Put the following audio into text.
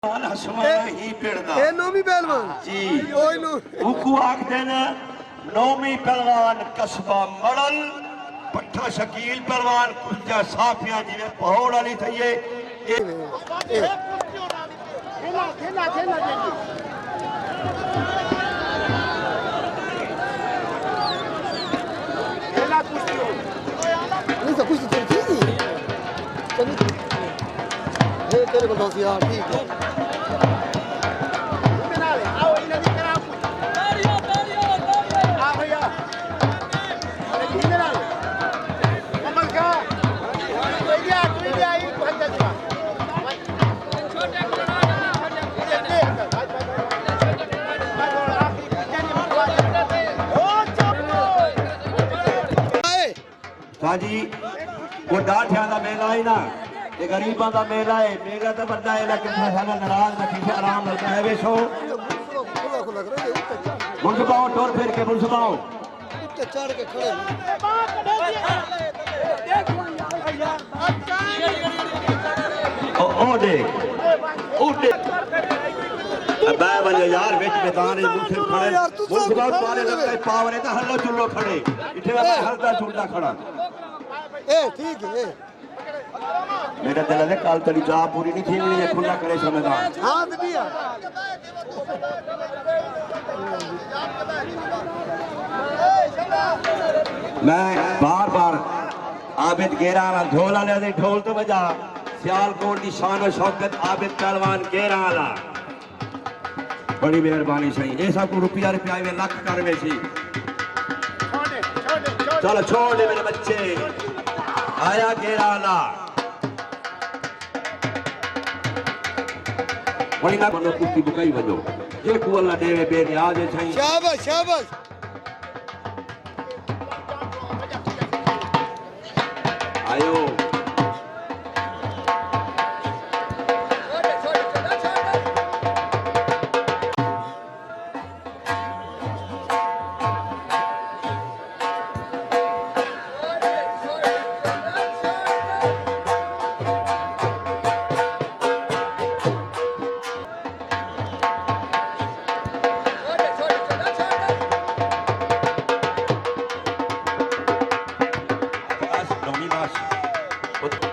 ही पिड़दा नौवीं पहलवान जी ओए उकू आखते न नौवीं पहलवान कस्बा मड़ल पट्ठा शकील पहलवान कुंजा साफिया जिवे पहोड़ वाली थईए नहीं सब कुछ तो ठीक ही चलिए तेरे को दोस्त यार ठीक है जी वो डाठिया का मेला है ना ये गरीबों का मेला है मेला तो बड़ा है लेकिन सारा नाराज ना किसी आराम लगता है वेशो मुंसबाओ टोर फिर के मुंसबाओ चढ़ के खड़े ओ देख मैं बने यार बेच मैदान है मुझसे खड़े मुंसबाओ तुम्हारे लगता है पावर है तो हल्लो चुल्लो खड़े इथे मैं हल्दा चुल्ला खड़ा ठीक है मेरा दिल है कल तेरी जा पूरी नहीं थी ये खुला करे सो मैदान हां दिया मैं बार आबिद गेरा वाला ढोल वाले दे ढोल तो बजा सियालकोट की शान और शौकत आबिद पहलवान गेरा वाला बड़ी मेहरबानी सही ये सब को रुपया में लाख कर में सी चलो छोड़ दे मेरे बच्चे आया गेरा वाला बड़ी ना बनो कुश्ती बुकाई बनो ये कुअल्ला देवे बेटे आज सही शाबाश शाबाश आयो But